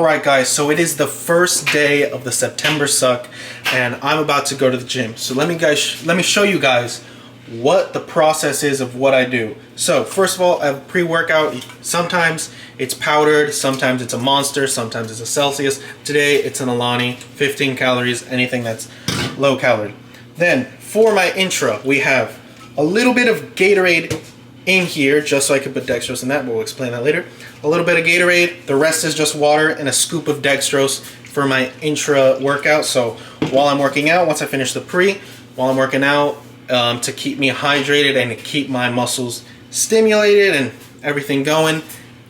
Alright guys, so it is the first day of the September suck and I'm about to go to the gym. So let me show you guys what the process is of what I do. So first of all, I have pre-workout. Sometimes it's powdered, sometimes it's a Monster, sometimes it's a Celsius. Today it's an Alani, 15 calories, anything that's low calorie. Then for my intro, we have a little bit of Gatorade in here just so I can put dextrose in that, but we'll explain that later. A little bit of Gatorade, the rest is just water and a scoop of dextrose for my intra workout. So while I'm working out, once I finish the pre, while I'm working out, to keep me hydrated and to keep my muscles stimulated and everything going,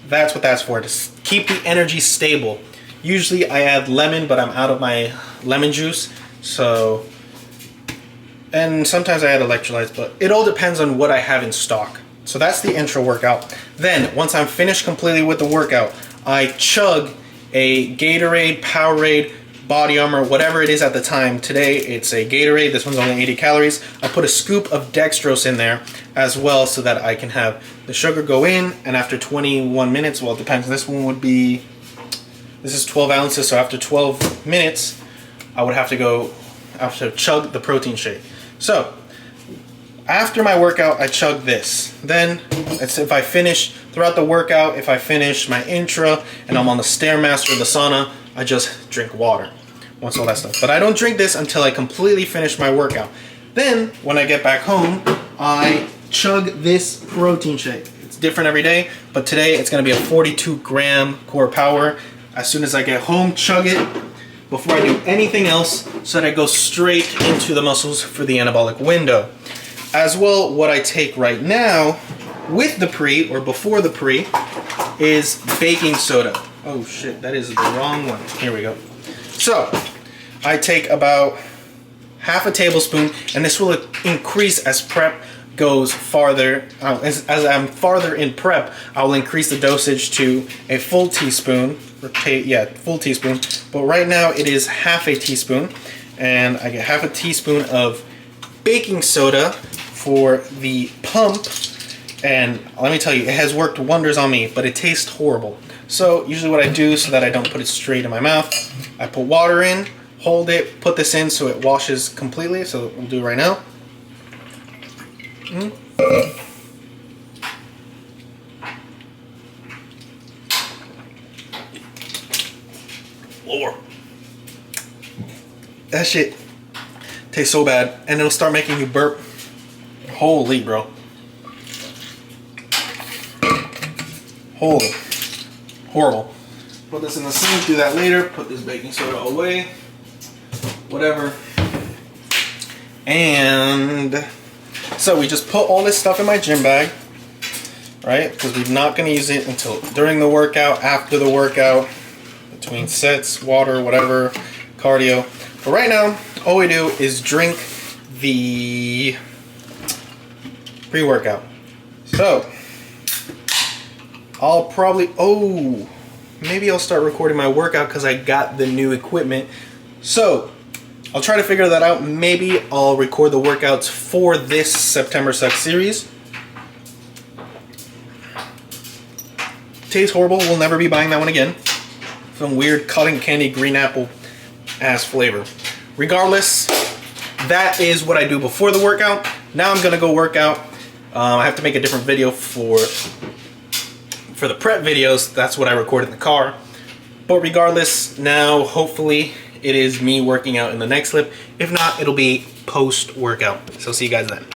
that's what that's for, to keep the energy stable. Usually I add lemon, but I'm out of my lemon juice, so, and sometimes I add electrolytes, but it all depends on what I have in stock. So that's the intro workout. Then once I'm finished completely with the workout, I chug a Gatorade, Powerade, Body Armor, whatever it is at the time. Today it's a Gatorade. This one's only 80 calories. I put a scoop of dextrose in there as well so that I can have the sugar go in, and after 21 minutes, well, it depends. This one would be, this is 12 ounces, so after 12 minutes I would have to chug the protein shake. So after my workout, I chug this. Then, if I finish, throughout the workout, if I finish my intra and I'm on the Stairmaster or the sauna, I just drink water once all that stuff. But I don't drink this until I completely finish my workout. Then, when I get back home, I chug this protein shake. It's different every day, but today it's gonna be a 42-gram core power. As soon as I get home, chug it before I do anything else so that I go straight into the muscles for the anabolic window. As well, what I take right now with the pre, or before the pre, is baking soda. Oh shit, that is the wrong one. Here we go. So, I take about half a tablespoon, and this will increase as prep goes farther. As I'm farther in prep, I will increase the dosage to a full teaspoon. Full teaspoon. But right now it is half a teaspoon, and I get half a teaspoon of baking soda for the pump, and let me tell you, it has worked wonders on me, but it tastes horrible. So usually what I do, so that I don't put it straight in my mouth, I put water in, hold it, put this in so it washes completely. So we'll do it right now. Lord, that shit tastes so bad, and it'll start making you burp. Holy, bro. Holy. Horrible. Put this in the sink, do that later. Put this baking soda away. Whatever. And so we just put all this stuff in my gym bag, right? Because we're not going to use it until during the workout, after the workout, between sets, water, whatever, cardio. But right now, all we do is drink the pre-workout. So I'll probably, maybe I'll start recording my workout because I got the new equipment. So I'll try to figure that out. Maybe I'll record the workouts for this September Suck series. Tastes horrible. We'll never be buying that one again. Some weird cotton candy green apple ass flavor. Regardless, that is what I do before the workout. Now I'm gonna go work out. I have to make a different video for the prep videos. That's what I record in the car. But regardless, now hopefully it is me working out in the next clip. If not, it'll be post-workout. So see you guys then.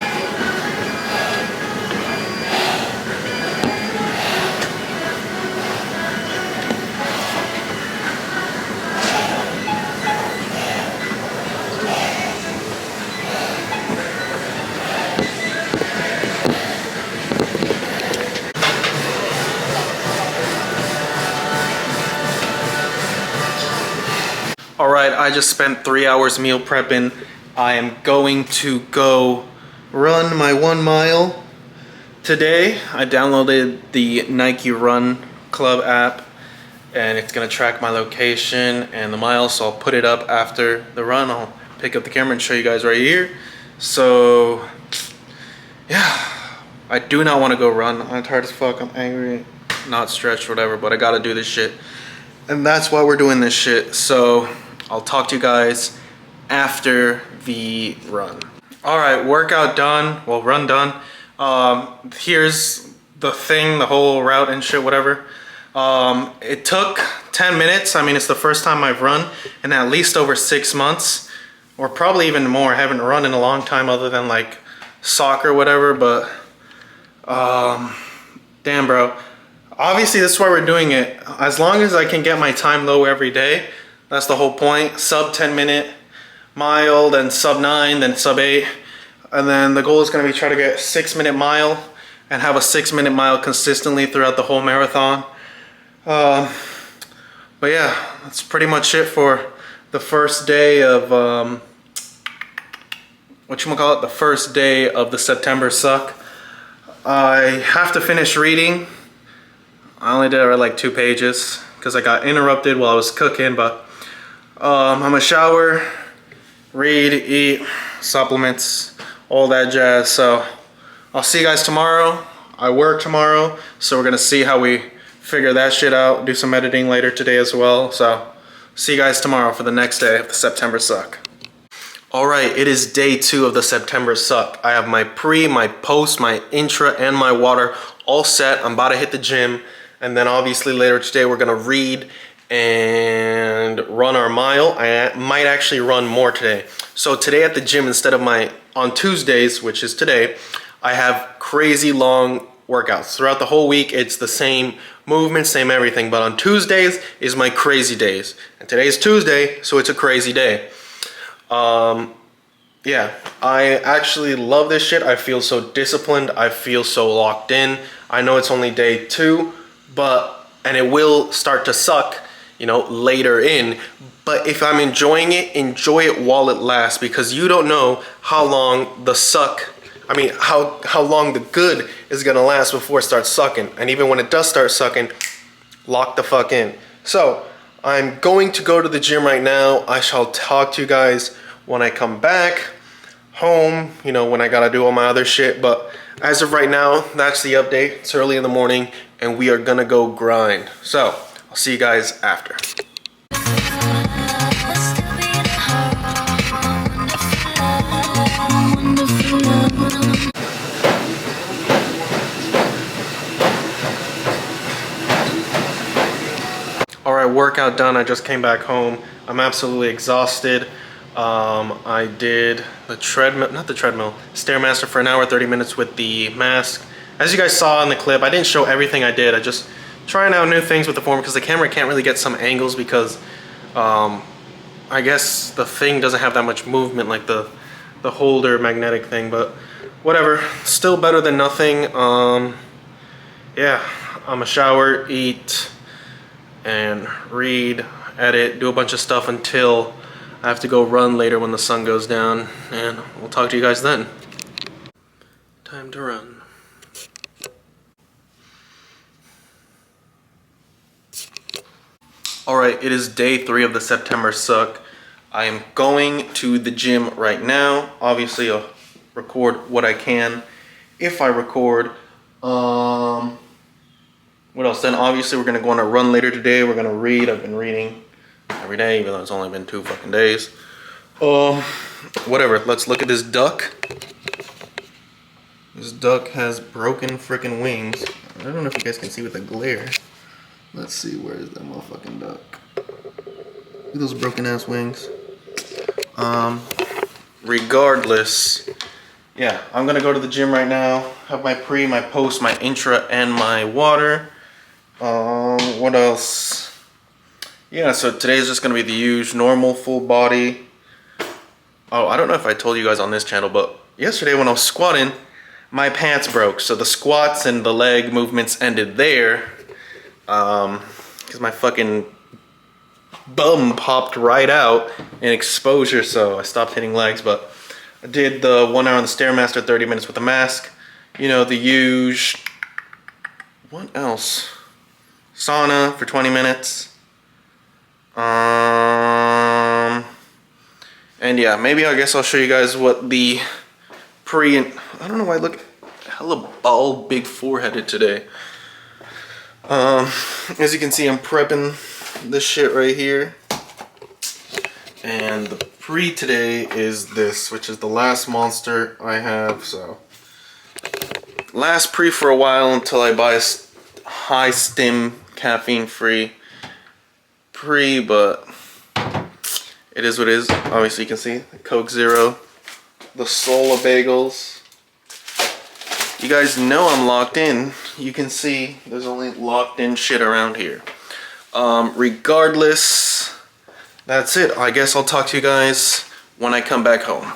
Alright, I just spent 3 hours meal prepping. I am going to go run my 1 mile today. I downloaded the Nike Run Club app, and it's gonna track my location and the miles, so I'll put it up after the run. I'll pick up the camera and show you guys right here. So yeah, I do not want to go run. I'm tired as fuck. I'm angry, not stretched, whatever, but I gotta do this shit. And that's why we're doing this shit. So I'll talk to you guys after the run. All right, workout done. Well, run done. Here's the thing, the whole route and shit, whatever. It took 10 minutes. I mean, it's the first time I've run in at least over 6 months, or probably even more. I haven't run in a long time other than like soccer, whatever, but damn, bro. Obviously, that's why we're doing it. As long as I can get my time low every day, that's the whole point. Sub 10-minute mile, then sub 9, then sub 8. And then the goal is going to be try to get 6-minute mile and have a 6-minute mile consistently throughout the whole marathon. But yeah, that's pretty much it for the first day of, the first day of the September suck. I have to finish reading. I only did like 2 pages because I got interrupted while I was cooking, but I'm gonna shower, read, eat, supplements, all that jazz. So I'll see you guys tomorrow. I work tomorrow, so we're gonna see how we figure that shit out, do some editing later today as well. So see you guys tomorrow for the next day of the September suck. All right, it is day 2 of the September suck. I have my pre, my post, my intra, and my water all set. I'm about to hit the gym. And then obviously later today, we're gonna read and run our mile. I might actually run more today. So today at the gym, instead of on Tuesdays, which is today, I have crazy long workouts. Throughout the whole week, it's the same movement, same everything. But on Tuesdays is my crazy days. And today is Tuesday, so it's a crazy day. Yeah, I actually love this shit. I feel so disciplined. I feel so locked in. I know it's only day 2, and it will start to suck, later in. But if I'm enjoying it, enjoy it while it lasts, because you don't know how long the suck, how long the good is gonna last before it starts sucking. And even when it does start sucking, lock the fuck in. So I'm going to go to the gym right now. I shall talk to you guys when I come back home, when I gotta do all my other shit. But as of right now, that's the update. It's early in the morning and we are gonna go grind. So I'll see you guys after. All right, workout done. I just came back home. I'm absolutely exhausted. I did the Stairmaster for an hour, 30 minutes with the mask. As you guys saw in the clip, I didn't show everything I did. I just trying out new things with the form because the camera can't really get some angles because I guess the thing doesn't have that much movement like the holder magnetic thing, but whatever. Still better than nothing. Yeah, I'm gonna shower, eat, and read, edit, do a bunch of stuff until I have to go run later when the sun goes down, and we'll talk to you guys then. Time to run. Alright, it is day 3 of the September suck. I am going to the gym right now. Obviously, I'll record what I can if I record. What else? Then obviously we're gonna go on a run later today. We're gonna read. I've been reading every day, even though it's only been 2 fucking days. Whatever, let's look at this duck. This duck has broken freaking wings. I don't know if you guys can see with the glare. Let's see, where is that motherfucking duck? Look at those broken ass wings. Regardless, yeah, I'm gonna go to the gym right now, have my pre, my post, my intra, and my water. What else? Yeah, so today's just gonna be the usual normal full body. Oh, I don't know if I told you guys on this channel, but yesterday when I was squatting, my pants broke. So the squats and the leg movements ended there. Because my fucking bum popped right out in exposure, so I stopped hitting legs. But I did the 1 hour on the Stairmaster, 30 minutes with the mask. The usual. What else? Sauna for 20 minutes. And yeah, maybe I guess I'll show you guys what the pre and I don't know why I look hella bald, big foreheaded today. As you can see, I'm prepping this shit right here. And the pre today is this, which is the last Monster I have. So last pre for a while until I buy a high stim caffeine free pre, but it is what it is. Obviously you can see the Coke Zero, the Sola bagels. You guys know I'm locked in. You can see there's only locked in shit around here. Regardless, that's it. I guess I'll talk to you guys when I come back home.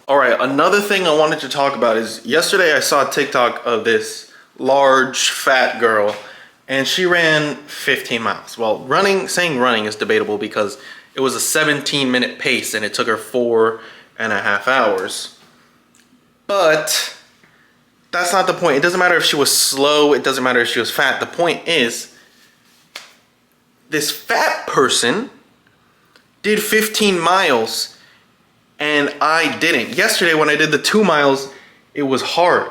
Alright, another thing I wanted to talk about is yesterday I saw a TikTok of this large fat girl and she ran 15 miles. Well, saying running is debatable because it was a 17-minute pace and it took her 4.5 hours. But that's not the point. It doesn't matter if she was slow. It doesn't matter if she was fat. The point is, this fat person did 15 miles and I didn't. Yesterday when I did the 2 miles, it was hard.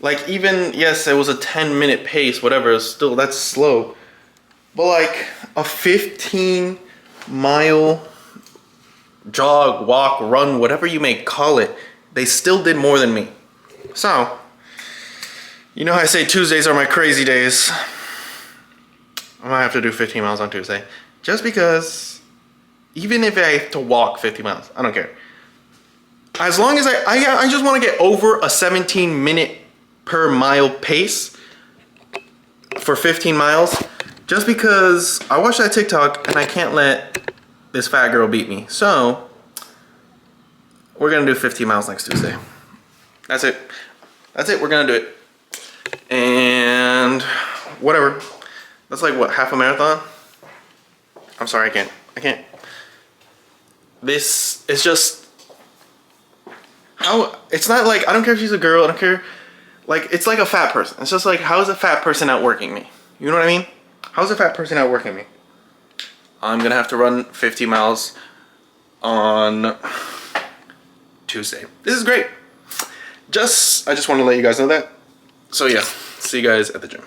Like even, yes, it was a 10-minute pace, whatever, still that's slow. But like a 15-mile jog, walk, run, whatever you may call it, they still did more than me. So, you know how I say Tuesdays are my crazy days. I might have to do 15 miles on Tuesday. Just because, even if I have to walk 50 miles, I don't care. As long as I just want to get over a 17-minute per mile pace for 15 miles. Just because I watched that TikTok and I can't let this fat girl beat me. So, we're going to do 15 miles next Tuesday. That's it. That's it. We're going to do it. And whatever. That's like what, half a marathon? I'm sorry, I can't. This is just how it's not like I don't care if she's a girl, I don't care. Like it's like a fat person. It's just like how is a fat person outworking me? You know what I mean? How's a fat person outworking me? I'm gonna have to run 50 miles on Tuesday. This is great. I just want to let you guys know that. So yeah, see you guys at the gym.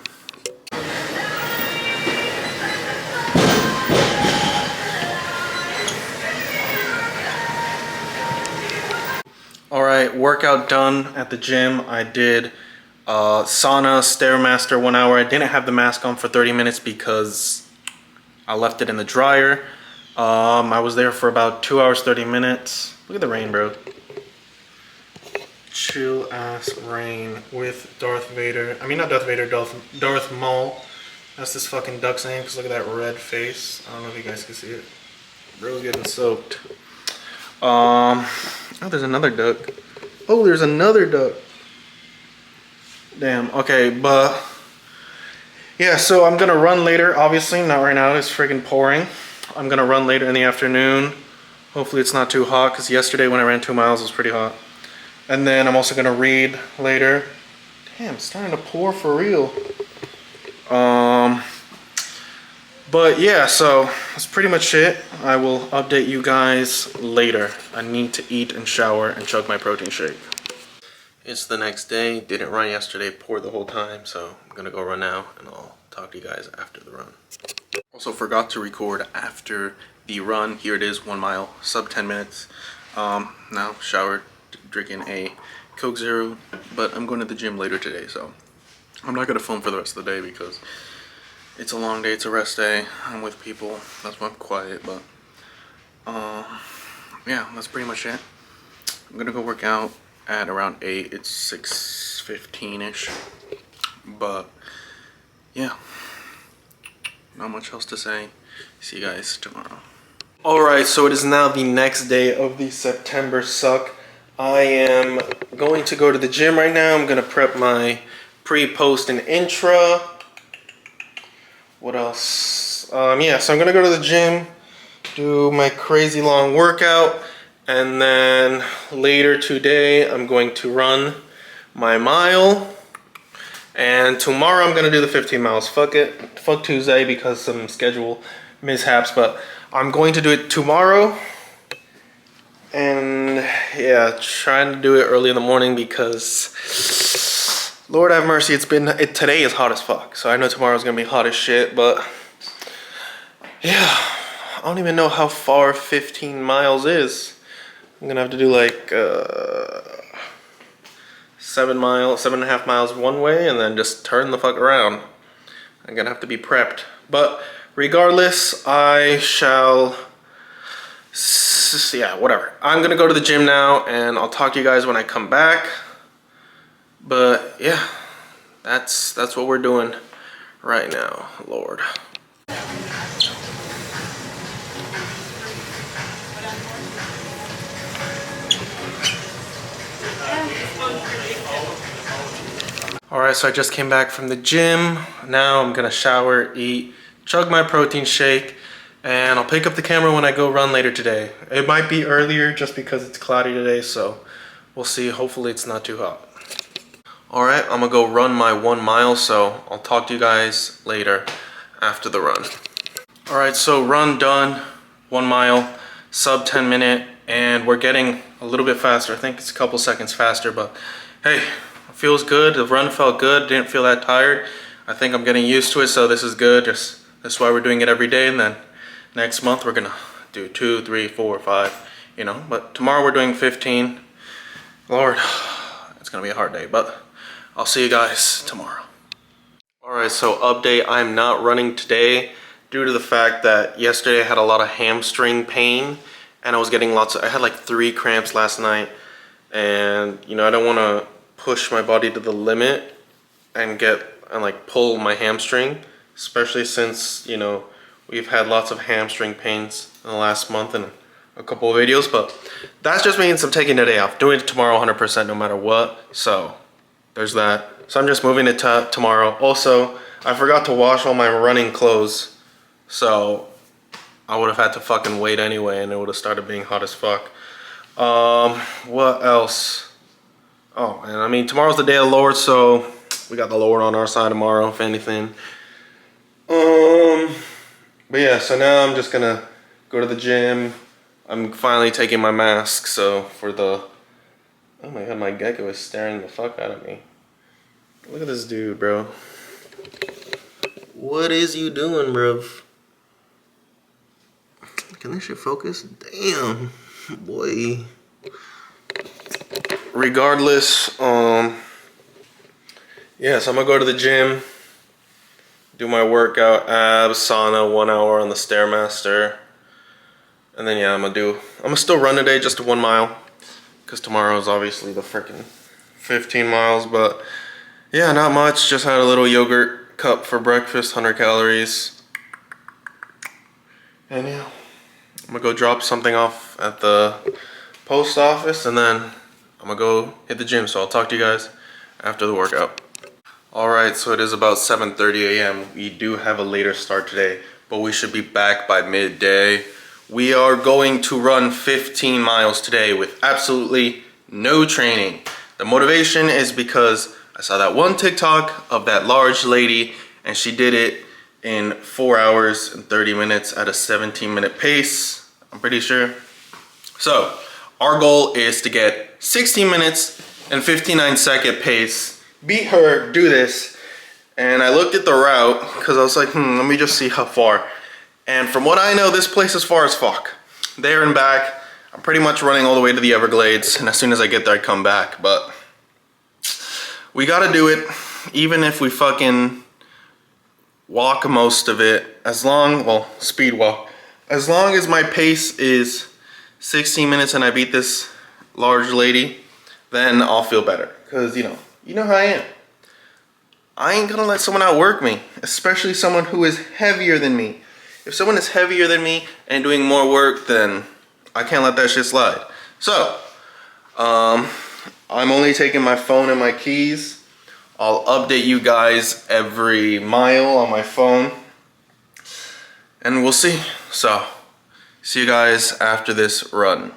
Alright, workout done at the gym. I did sauna, Stairmaster 1 hour. I didn't have the mask on for 30 minutes because I left it in the dryer. I was there for about 2 hours, 30 minutes. Look at the rain, bro. Chill ass rain with Darth Vader. I mean, not Darth Vader, Darth Maul. That's this fucking duck's name because look at that red face. I don't know if you guys can see it. Bro's getting soaked. Oh, there's another duck. Oh, there's another duck. Damn, okay, but yeah, so I'm gonna run later. Obviously, not right now, it's freaking pouring. I'm gonna run later in the afternoon. Hopefully it's not too hot because yesterday when I ran 2 miles it was pretty hot. And then I'm also gonna read later. Damn, it's starting to pour for real. But yeah, so that's pretty much it. I will update you guys later. I need to eat and shower and chug my protein shake. It's the next day. Didn't run yesterday, poured the whole time, so I'm gonna go run now and I'll talk to you guys after the run. Also forgot to record after the run. Here it is, 1 mile, sub 10 minutes. Now showered, drinking a Coke Zero, but I'm going to the gym later today, so I'm not gonna film for the rest of the day because it's a long day, it's a rest day. I'm with people, that's why I'm quiet, but yeah, that's pretty much it. I'm gonna go work out at around 8, it's 6:15-ish, but yeah, not much else to say. See you guys tomorrow. Alright, so it is now the next day of the September suck. I am going to go to the gym right now. I'm gonna prep my pre, post, and intra. What else? Yeah, so I'm gonna go to the gym, do my crazy long workout, and then later today I'm going to run my mile. And tomorrow I'm gonna do the 15 miles. Fuck it. Fuck Tuesday because some schedule mishaps, but I'm going to do it tomorrow. And yeah, trying to do it early in the morning because Lord have mercy, today is hot as fuck. So I know tomorrow's gonna be hot as shit, but Yeah, I don't even know how far 15 miles is. I'm gonna have to do like 7.5 miles one way and then just turn the fuck around. I'm gonna have to be prepped. But regardless, I shall, yeah, whatever. I'm gonna go to the gym now and I'll talk to you guys when I come back. But yeah, that's what we're doing right now, Lord. Alright, so I just came back from the gym. Now I'm gonna shower, eat, chug my protein shake, and I'll pick up the camera when I go run later today. It might be earlier just because it's cloudy today, so we'll see. Hopefully it's not too hot. Alright, I'm gonna go run my 1 mile, so I'll talk to you guys later after the run. Alright, so run done, 1 mile, sub 10 minute, and we're getting a little bit faster. I think it's a couple seconds faster, but hey, it feels good. The run felt good, didn't feel that tired. I think I'm getting used to it, so this is good. That's why we're doing it every day, and then next month we're gonna do 2, 3, 4, 5, you know, but tomorrow we're doing 15. Lord, it's gonna be a hard day, but I'll see you guys tomorrow. Alright, so update, I'm not running today due to the fact that yesterday I had a lot of hamstring pain and I had like 3 cramps last night, and you know, I don't want to push my body to the limit and like pull my hamstring, especially since, you know, we've had lots of hamstring pains in the last month and a couple of videos, but that just means I'm taking the day off, doing it tomorrow 100% no matter what, so there's that. So I'm just moving it to tomorrow. Also, I forgot to wash all my running clothes, so I would have had to fucking wait anyway and it would have started being hot as fuck. What else? Oh, and I mean, tomorrow's the day of the Lord, so we got the Lord on our side tomorrow, if anything. But yeah, so now I'm just gonna go to the gym. I'm finally taking my mask, so for the... Oh my god, my gecko is staring the fuck out of me. Look at this dude, bro. What is you doing, bro? Can this shit focus? Damn, boy. Regardless, yeah, so I'm gonna go to the gym, do my workout, abs, sauna, 1 hour on the Stairmaster. And then yeah, I'm gonna still run today, just 1 mile. Because tomorrow is obviously the freaking 15 miles, but yeah, not much. Just had a little yogurt cup for breakfast, 100 calories. And yeah, I'm gonna go drop something off at the post office and then I'm gonna go hit the gym. So I'll talk to you guys after the workout. Alright, so it is about 7:30 a.m. We do have a later start today, but we should be back by midday. We are going to run 15 miles today with absolutely no training. The motivation is because I saw that one TikTok of that large lady and she did it in 4 hours and 30 minutes at a 17-minute pace, I'm pretty sure. So our goal is to get 16 minutes and 59-second pace, beat her, do this. And I looked at the route because I was like, let me just see how far. And from what I know, this place is far as fuck. There and back, I'm pretty much running all the way to the Everglades, and as soon as I get there, I come back. But we gotta do it, even if we fucking walk most of it, speed walk. As long as my pace is 16 minutes and I beat this large lady, then I'll feel better. Cause you know how I am. I ain't gonna let someone outwork me, especially someone who is heavier than me. If someone is heavier than me and doing more work, then I can't let that shit slide. So, I'm only taking my phone and my keys. I'll update you guys every mile on my phone. And we'll see. So, see you guys after this run.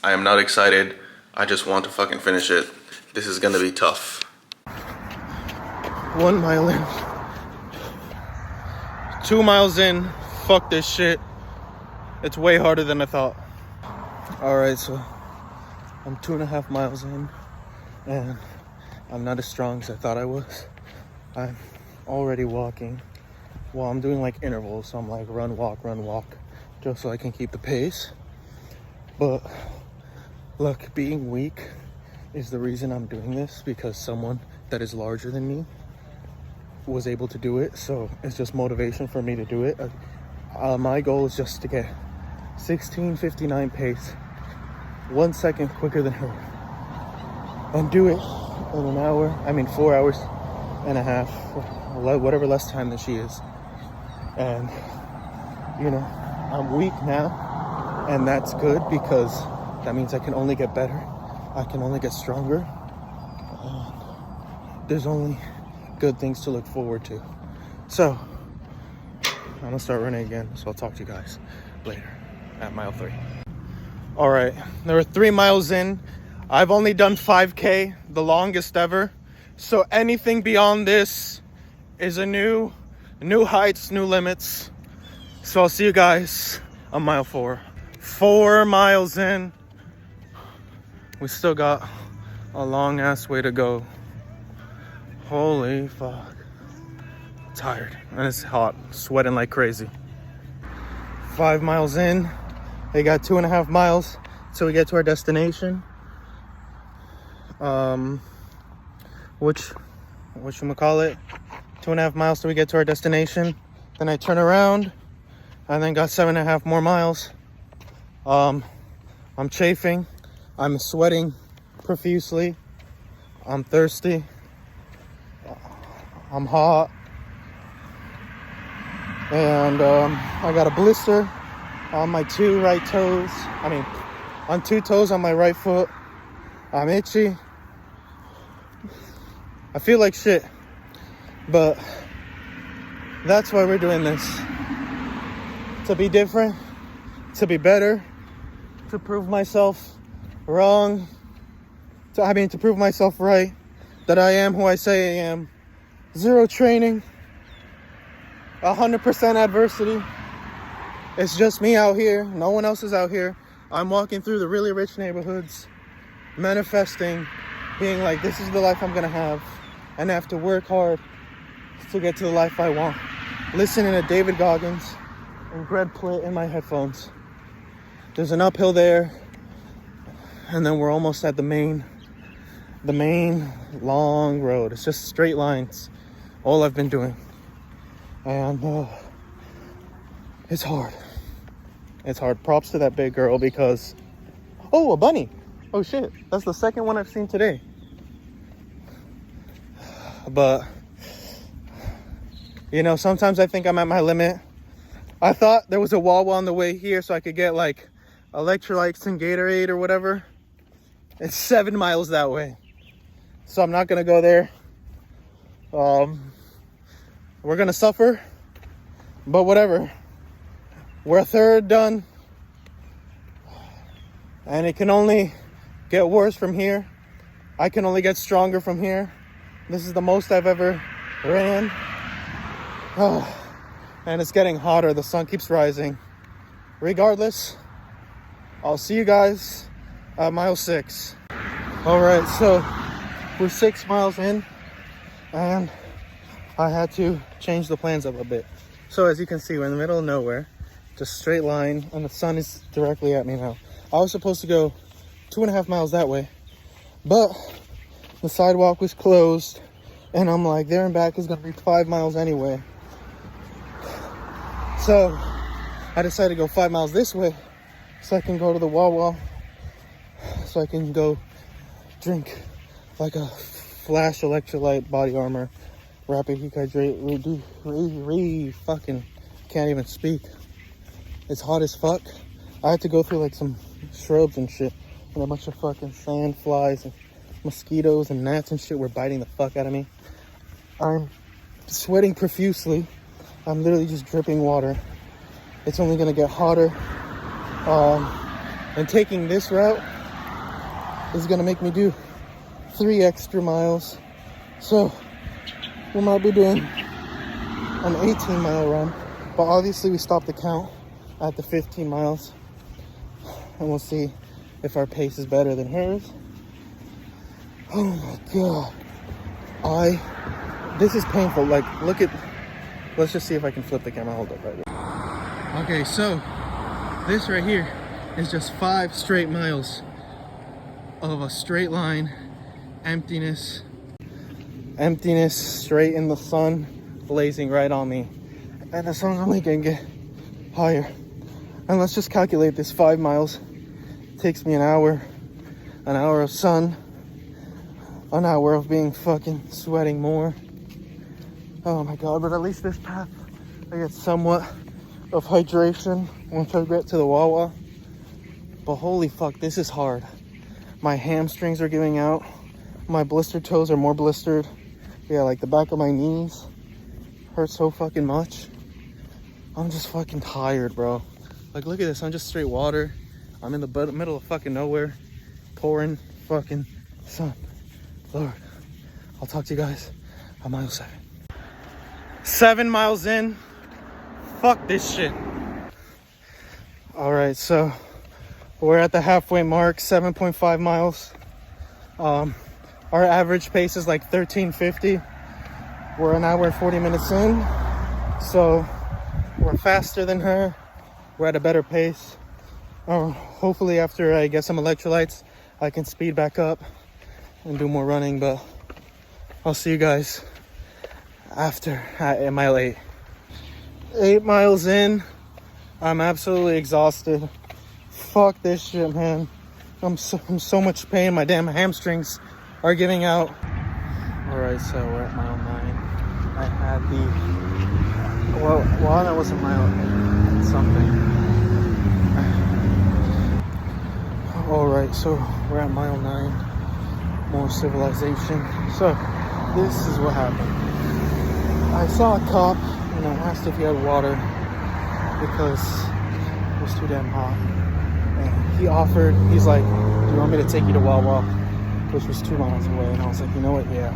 I am not excited. I just want to fucking finish it. This is gonna be tough. 1 mile in. 2 miles in. Fuck this shit. It's way harder than I thought. Alright, so I'm 2.5 miles in and I'm not as strong as I thought I was. I'm already walking Well, I'm doing like intervals, so I'm like run, walk, just so I can keep the pace. But look, being weak is the reason I'm doing this, because someone that is larger than me was able to do it. So it's just motivation for me to do it. My goal is just to get 16:59 pace, 1 second quicker than her, and do it in an hour. 4 hours and a half, whatever less time than she is. And you know, I'm weak now, and that's good, because that means I can only get better. I can only get stronger. There's only good things to look forward to. So I'm gonna start running again, so I'll talk to you guys later at mile 3. All right, there are 3 miles in. I've only done 5K, the longest ever. So anything beyond this is a new heights, new limits. So I'll see you guys on mile 4. 4 miles in. We still got a long ass way to go. Holy fuck. Tired, and it's hot, sweating like crazy. 5 miles in. They got 2.5 miles till we get to our destination. Whatchamacallit, 2.5 miles till we get to our destination. Then I turn around and then got 7.5 more miles. I'm chafing, I'm sweating profusely, I'm thirsty, I'm hot, and I got a blister on my 2 right toes. On 2 toes on my right foot. I'm itchy. I feel like shit, but that's why we're doing this. To be different, to be better, to prove myself wrong, to prove myself right, that I am who I say I am. 0 training, 100% adversity. It's just me out here, no one else is out here. I'm walking through the really rich neighborhoods, manifesting, being like, this is the life I'm gonna have, and I have to work hard to get to the life I want. Listening to David Goggins and Greg Plitt in my headphones. There's an uphill there, and then we're almost at the main long road. It's just straight lines, all I've been doing. And it's hard. It's hard. Props to that big girl, because, oh, a bunny. Oh shit, that's the second one I've seen today. But, you know, sometimes I think I'm at my limit. I thought there was a Wawa on the way here so I could get like electrolytes and Gatorade or whatever. It's 7 miles that way, so I'm not gonna go there. We're gonna suffer, but whatever. We're a third done, and it can only get worse from here. I can only get stronger from here. This is the most I've ever ran. And it's getting hotter. The sun keeps rising. Regardless, I'll see you guys at mile 6. All right, so we're 6 miles in, and I had to change the plans up a bit. So as you can see, we're in the middle of nowhere, just straight line, and the sun is directly at me now. I was supposed to go 2.5 miles that way, but the sidewalk was closed, and I'm like, there and back is gonna be 5 miles anyway. So I decided to go 5 miles this way so I can go to the Wawa, so I can go drink like a Flash electrolyte, body armor, rapid hydrate, fucking can't even speak. It's hot as fuck. I had to go through like some shrubs and shit, and a bunch of fucking sand flies and mosquitoes and gnats and shit were biting the fuck out of me. I'm sweating profusely. I'm literally just dripping water. It's only gonna get hotter. And taking this route is gonna make me do 3 extra miles. So we might be doing an 18-mile run, but obviously we stopped the count at the 15 miles, and we'll see if our pace is better than hers. Oh my god, this is painful. Like, look at Let's just see if I can flip the camera. Hold up right there. Okay, so this right here is just 5 straight miles of a straight line, emptiness, straight in the sun, blazing right on me. And the sun's only gonna get higher. And let's just calculate this. 5 miles takes me an hour of sun, an hour of being fucking sweating more. Oh my god, but at least this path I get somewhat of hydration once I get to the Wawa. But holy fuck, this is hard. My hamstrings are giving out. My blistered toes are more blistered. Yeah, like the back of my knees hurt so fucking much. I'm just fucking tired, bro. Like, look at this. I'm just straight water. I'm in the middle of fucking nowhere. Pouring fucking sun. Lord. I'll talk to you guys on mile 7. 7 miles in. Fuck this shit. Alright, so we're at the halfway mark. 7.5 miles. Our average pace is like 13:50. We're an hour and 40 minutes in. So we're faster than her. We're at a better pace. Hopefully after I get some electrolytes, I can speed back up and do more running. But I'll see you guys after at mile 8. 8 miles in. I'm absolutely exhausted. Fuck this shit, man. I'm so much pain. My damn hamstrings are giving out. Alright, so we're at mile 9. I had the... Well, that wasn't mile 8. Something. Alright, so we're at mile 9. More civilization. So, this is what happened. I saw a cop and I asked if he had water because it was too damn hot. And he offered, he's like, do you want me to take you to Wawa? Which was 2 miles away. And I was like, you know what, yeah.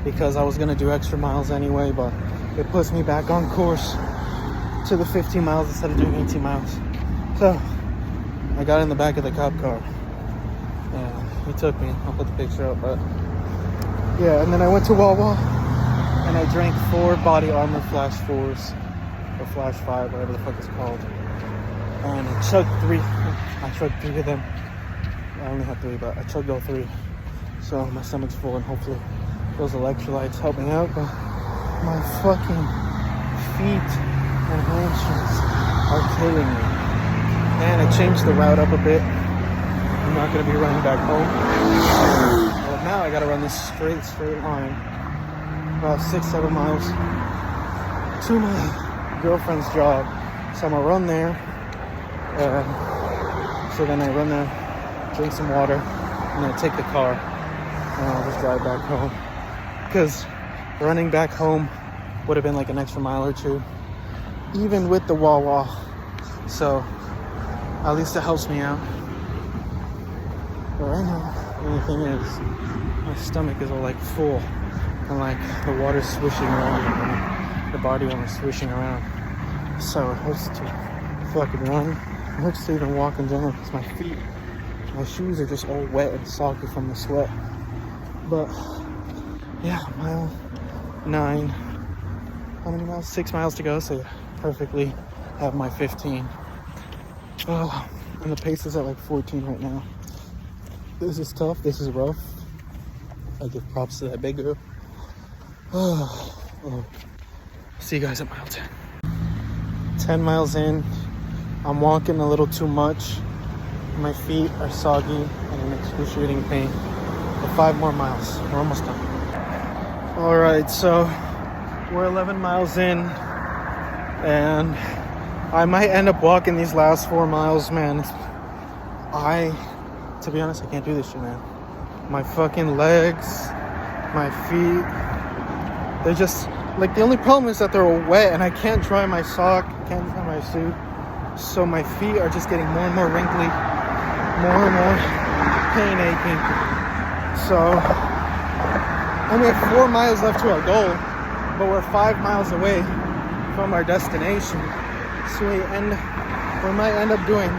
Because I was going to do extra miles anyway, but it puts me back on course to the 15 miles instead of doing 18 miles. So, I got in the back of the cop car. And he took me. I'll put the picture up, but... Yeah, and then I went to Wawa, and I drank 4 Body Armor Flash 4s, or Flash 5, whatever the fuck it's called. And I chugged 3. I chugged 3 of them. I only had 3, but I chugged all 3. So my stomach's full, and hopefully those electrolytes help me out. But my fucking feet and hamstrings are killing me. And I changed the route up a bit. I'm not gonna be running back home. But now I gotta run this straight line, about 6-7 miles to my girlfriend's job. So I'm gonna run there. So then I run there, drink some water, and then I take the car, and I'll just drive back home. Because running back home would have been like an extra mile or 2, even with the Wawa. So at least it helps me out. But right now, the only thing is, my stomach is all like full, and like the water's swishing around, and the body armor is swishing around. So it hurts to fucking run. It hurts to even walk in general because my feet, my shoes are just all wet and soggy from the sweat. But yeah, mile 9. How many miles? 6 miles to go, so perfectly have my 15. Oh, and the pace is at like 14 right now. This is tough. This is rough. I give props to that big girl. Oh. See you guys at mile 10. 10 miles in. I'm walking a little too much. My feet are soggy and in excruciating pain. But 5 more miles. We're almost done. Alright, so we're 11 miles in. And I might end up walking these last 4 miles, man. To be honest, I can't do this shit, man. My fucking legs, my feet, they're just, like, the only problem is that they're wet and I can't dry my sock, can't dry my suit. So my feet are just getting more and more wrinkly, more and more pain aching. So, and we have 4 miles left to our goal, but we're 5 miles away from our destination. So we might end up doing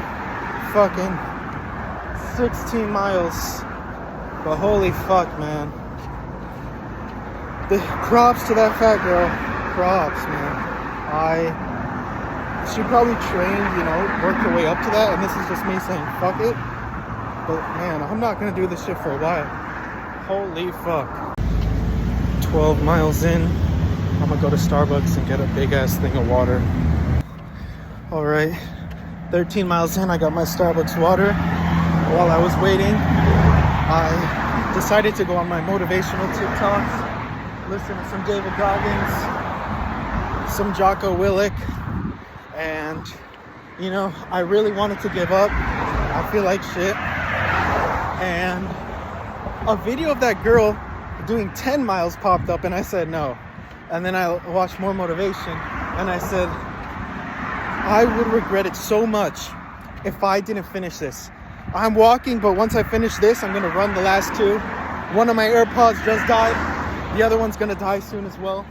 fucking 16 miles. But holy fuck, man. The props to that fat girl. Props, man. She probably trained, you know, worked her way up to that, and this is just me saying, fuck it. But man, I'm not gonna do this shit for a while. Holy fuck. 12 miles in, I'm gonna go to Starbucks and get a big ass thing of water. All right, 13 miles in, I got my Starbucks water. While I was waiting, I decided to go on my motivational TikToks, listen to some David Goggins, some Jocko Willink, and you know, I really wanted to give up. I feel like shit. And a video of that girl doing 10 miles popped up, and I said no. And then I watched more motivation, and I said, I would regret it so much if I didn't finish this. I'm walking, but once I finish this, I'm gonna run the last two. One of my AirPods just died. The other one's gonna die soon as well.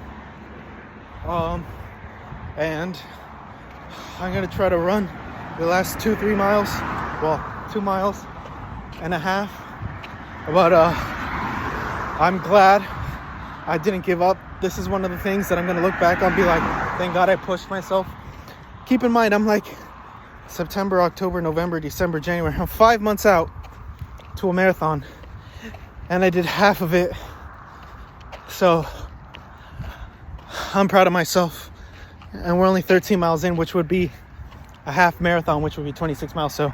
And I'm gonna try to run the last 2-3 miles. Well, 2 miles and a half. But I'm glad I didn't give up. This is one of the things that I'm gonna look back on and be like, thank God I pushed myself. Keep in mind, I'm like September, October, November, December, January. I'm 5 months out to a marathon, and I did half of it. So I'm proud of myself. And we're only 13 miles in, which would be a half marathon, which would be 26 miles. So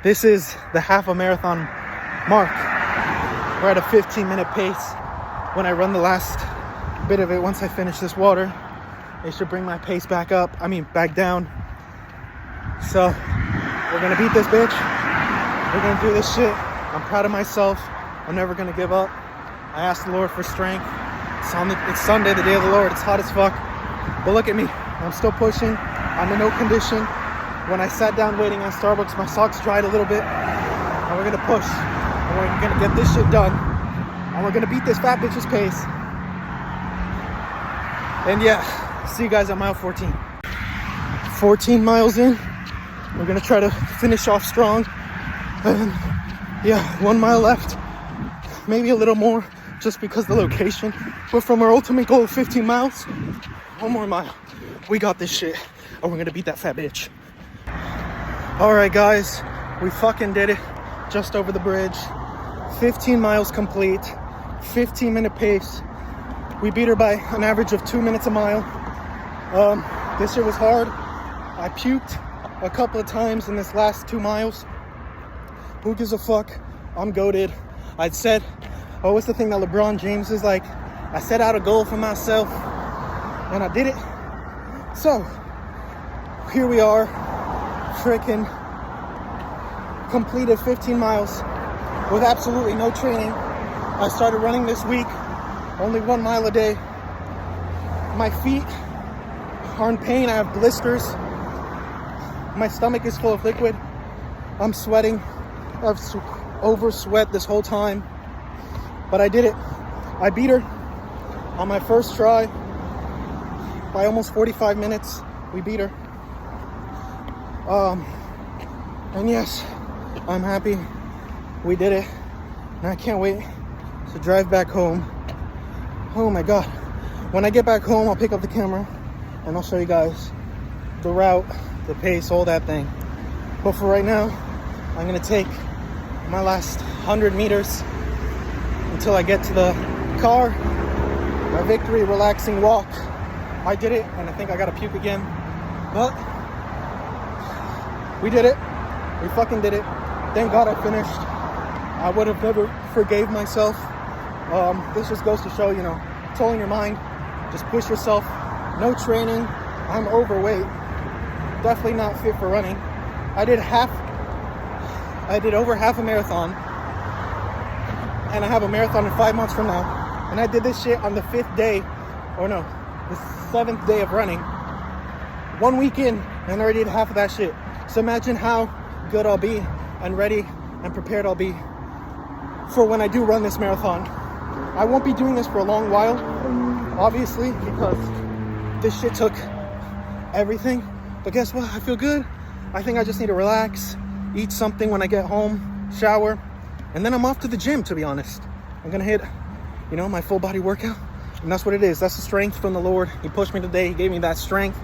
this is the half a marathon mark. We're at a 15-minute pace. When I run the last bit of it, once I finish this water, it should bring my pace back down. So we're gonna beat this bitch. We're gonna do this shit. I'm proud of myself. I'm never gonna give up. I asked the Lord for strength. It's Sunday, the day of the Lord. It's hot as fuck. But look at me. I'm still pushing. I'm in no condition. When I sat down waiting at Starbucks, my socks dried a little bit. And we're gonna push. And we're gonna get this shit done. And we're gonna beat this fat bitch's pace. And yeah, see you guys at mile 14. 14 miles in. We're gonna try to finish off strong. And yeah, 1 mile left. Maybe a little more just because of the location. But from our ultimate goal of 15 miles, 1 more mile. We got this shit. And we're gonna beat that fat bitch. All right, guys, we fucking did it. Just over the bridge. 15 miles complete. 15-minute pace. We beat her by an average of 2 minutes a mile. This year was hard. I puked a couple of times in this last 2 miles. Who gives a fuck? I'm goated. I'd said, what's the thing that LeBron James is like? I set out a goal for myself, and I did it. So, here we are, freaking completed 15 miles with absolutely no training. I started running this week, only 1 mile a day. My feet are in pain. I have blisters. My stomach is full of liquid. I'm sweating. I've over sweat this whole time. But I did it. I beat her on my first try by almost 45 minutes. We beat her. And yes, I'm happy we did it. And I can't wait to drive back home. Oh my God. When I get back home, I'll pick up the camera and I'll show you guys the route, the pace, all that thing. But for right now, I'm gonna take my last 100 meters until I get to the car. My victory relaxing walk. I did it, and I think I gotta puke again. But we did it. We fucking did it. Thank God I finished. I would have never forgave myself. This just goes to show, you know, it's all in your mind. Just push yourself. No training. I'm overweight. Definitely not fit for running. I did over half a marathon, and I have a marathon in 5 months from now. And I did this shit on the 5th day, or no, the 7th day of running. 1 week in, and I already did half of that shit. So imagine how good I'll be and ready and prepared I'll be for when I do run this marathon. I won't be doing this for a long while, obviously, because this shit took everything. But guess what? I feel good. I think I just need to relax, eat something when I get home, shower, and then I'm off to the gym, to be honest. I'm gonna hit, you know, my full body workout, and that's what it is. That's the strength from the Lord. He pushed me today. He gave me that strength.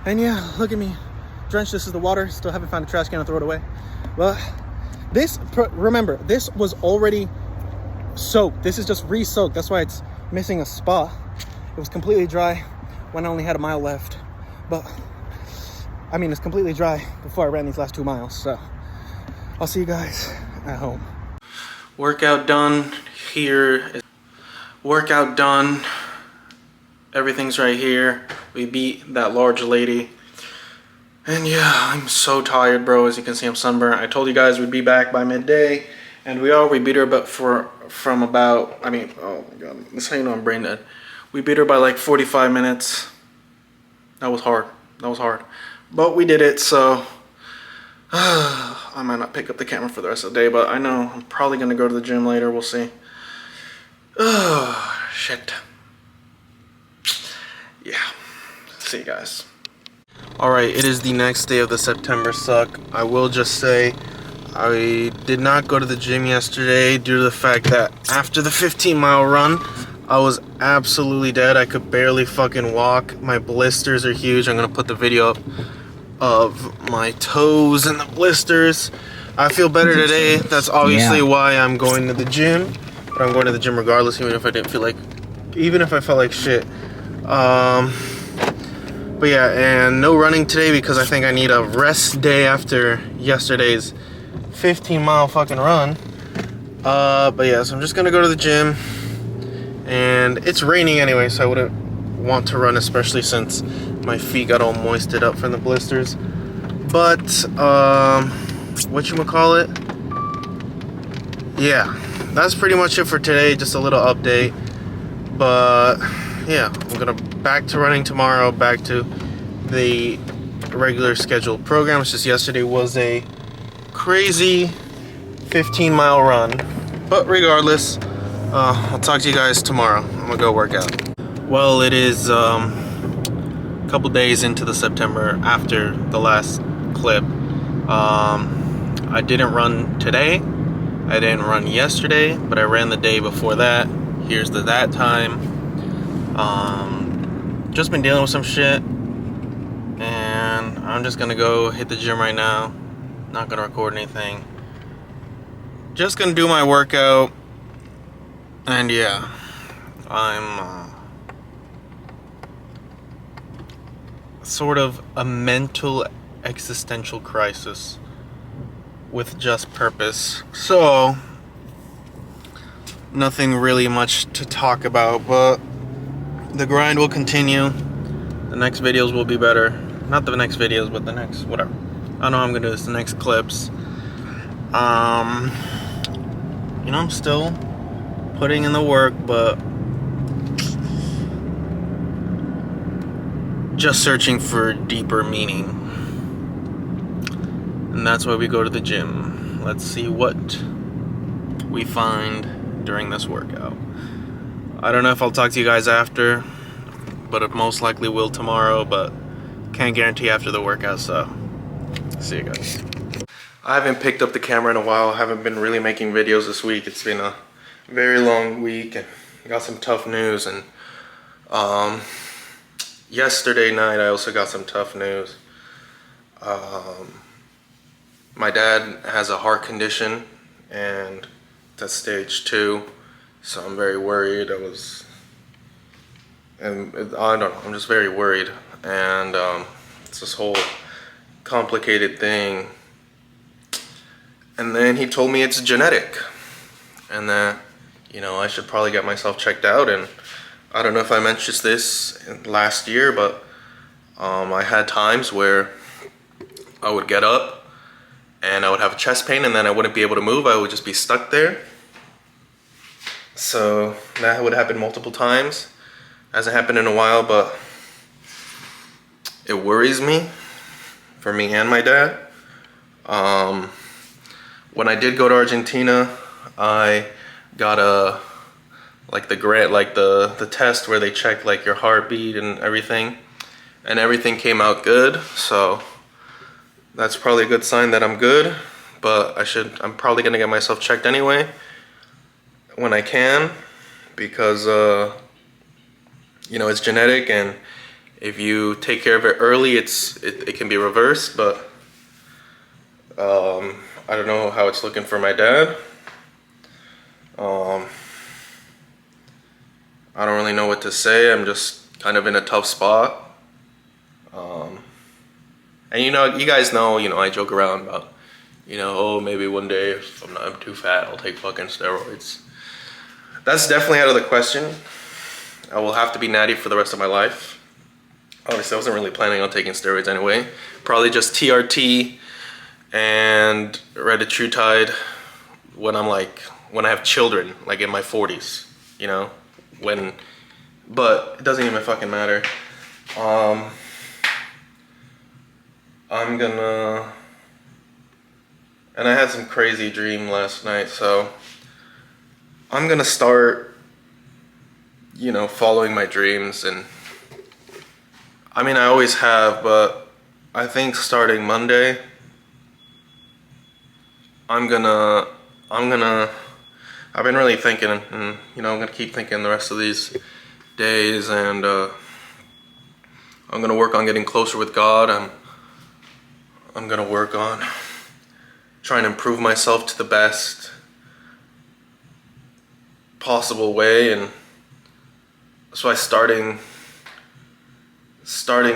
And yeah, look at me, drenched. This is the water. Still haven't found a trash can to throw it away. But this, remember, this was already soaked. This is just re-soaked. That's why it's missing a spot. It was completely dry when I only had a mile left. But I mean, it's completely dry before I ran these last 2 miles. So I'll see you guys at home. Workout done here. Workout done. Everything's right here. We beat that large lady. And yeah, I'm so tired, bro. As you can see, I'm sunburned. I told you guys we'd be back by midday. And we are. We beat her about from about, I mean, oh my god. That's how you know I'm brain dead. We beat her by like 45 minutes. That was hard. That was hard. But we did it, so I might not pick up the camera for the rest of the day, but I know I'm probably going to go to the gym later. We'll see. Oh, shit. Yeah. See you guys. Alright, it is the next day of the September suck. I will just say I did not go to the gym yesterday due to the fact that after the 15-mile run, I was absolutely dead. I could barely fucking walk. My blisters are huge. I'm going to put the video up of my toes and the blisters. I feel better today. That's obviously why I'm going to the gym. But I'm going to the gym regardless, even if I didn't feel like, even if I felt like shit. But yeah, and no running today because I think I need a rest day after yesterday's 15-mile fucking run. But yeah, so I'm just gonna go to the gym. And it's raining anyway, so I wouldn't want to run, especially since my feet got all moisted up from the blisters. But whatchamacallit? Yeah, that's pretty much it for today. Just a little update. But yeah, I'm gonna back to running tomorrow, back to the regular scheduled program. It's just yesterday was a crazy 15-mile run. But regardless, I'll talk to you guys tomorrow. I'm gonna go work out. Well, it is a couple days into the September after the last clip. I didn't run today. I didn't run yesterday, but I ran the day before that. Here's that time. Just been dealing with some shit, and I'm just gonna go hit the gym right now. Not gonna record anything. Just gonna do my workout. And yeah, I'm sort of a mental existential crisis with just purpose. So, nothing really much to talk about, but the grind will continue. The next videos will be better. Not the next videos, but the next, whatever. I don't know how I'm gonna do this, the next clips. You know, I'm still putting in the work, but just searching for deeper meaning. And that's why we go to the gym. Let's see what we find during this workout. I don't know if I'll talk to you guys after, but it most likely will tomorrow, but can't guarantee after the workout, so see you guys. I haven't picked up the camera in a while. I haven't been really making videos this week. It's been a very long week and got some tough news, and yesterday night I also got some tough news. My dad has a heart condition and that's stage 2, so I'm very worried. I don't know, I'm just very worried, and it's this whole complicated thing. And then he told me it's genetic and that, you know, I should probably get myself checked out. And I don't know if I mentioned this last year, but I had times where I would get up and I would have a chest pain and then I wouldn't be able to move. I would just be stuck there. So that would happen multiple times. Hasn't happened in a while, but it worries me for me and my dad. When I did go to Argentina, I got the test where they check like your heartbeat and everything came out good. So that's probably a good sign that I'm good, but I'm probably gonna get myself checked anyway when I can, because you know, it's genetic, and If you take care of it early, it can be reversed, but I don't know how it's looking for my dad. I don't really know what to say. I'm just kind of in a tough spot. And you guys know, I joke around about, oh, maybe one day if I'm too fat, I'll take fucking steroids. That's definitely out of the question. I will have to be natty for the rest of my life. Obviously, I wasn't really planning on taking steroids anyway. Probably just TRT and retatrutide when I have children, like in my 40s, but it doesn't even fucking matter. And I had some crazy dream last night, so I'm gonna start, following my dreams. And I mean, I always have, but I think starting Monday, I've been really thinking, and I'm gonna keep thinking the rest of these days, and I'm gonna work on getting closer with God. I'm gonna work on trying to improve myself to the best possible way, and that's why starting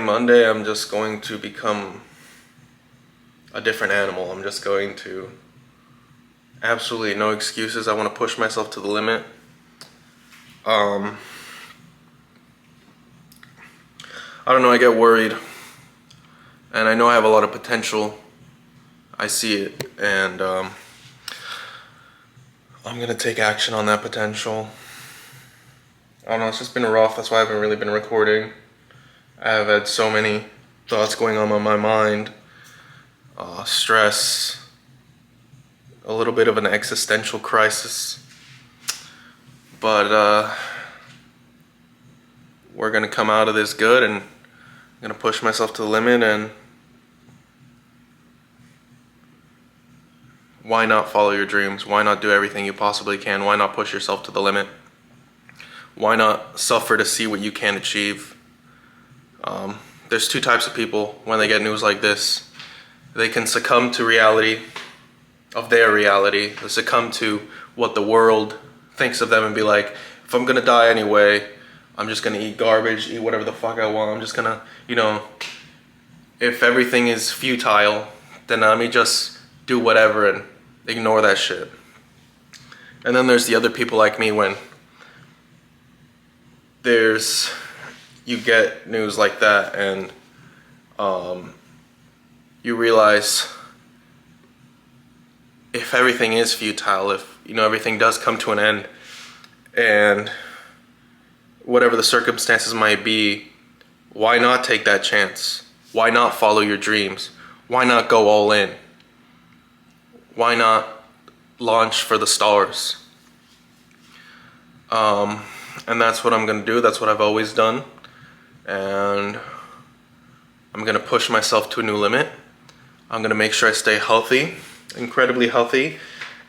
Monday, I'm just going to become a different animal. I'm just going to absolutely no excuses. I want to push myself to the limit. I don't know, I get worried, and I know I have a lot of potential. I see it, and I'm gonna take action on that potential. I don't know, it's just been rough. That's why I haven't really been recording. I have had so many thoughts going on in my mind. Stress, a little bit of an existential crisis, but we're gonna come out of this good, and I'm gonna push myself to the limit. And why not follow your dreams? Why not do everything you possibly can? Why not push yourself to the limit? Why not suffer to see what you can achieve? There's two types of people when they get news like this. They can succumb to reality of their reality. They succumb to what the world thinks of them and be like, if I'm gonna die anyway, I'm just gonna eat garbage, eat whatever the fuck I want. I'm just gonna, if everything is futile, then let me just do whatever and ignore that shit. And then there's the other people like me, when you get news like that, and you realize if everything is futile, if everything does come to an end, and whatever the circumstances might be, why not take that chance? Why not follow your dreams? Why not go all in? Why not launch for the stars? And that's what I'm gonna do. That's what I've always done. And I'm gonna push myself to a new limit. I'm gonna make sure I stay healthy, incredibly healthy,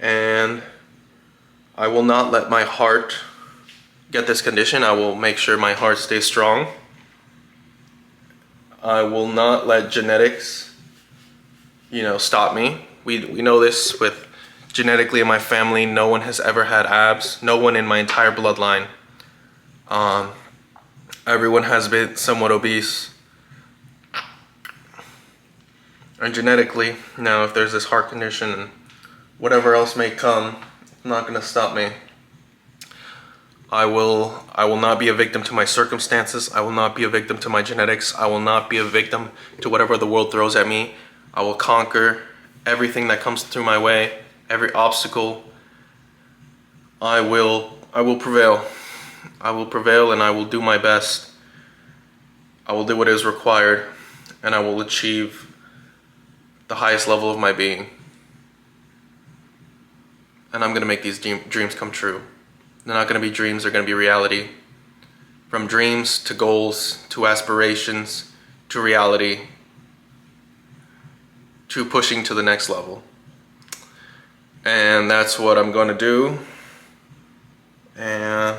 and I will not let my heart get this condition. I will make sure my heart stays strong. I will not let genetics, stop me. We know this with genetically in my family. No one has ever had abs. No one in my entire bloodline. Everyone has been somewhat obese. And genetically, now if there's this heart condition and whatever else may come, it's not gonna stop me. I will not be a victim to my circumstances. I will not be a victim to my genetics. I will not be a victim to whatever the world throws at me. I will conquer everything that comes through my way, every obstacle. I will prevail. I will prevail, and I will do my best. I will do what is required, and I will achieve the highest level of my being. And I'm gonna make these dreams come true. They're not gonna be dreams, they're gonna be reality. From dreams to goals, to aspirations, to reality, to pushing to the next level. And that's what I'm gonna do. And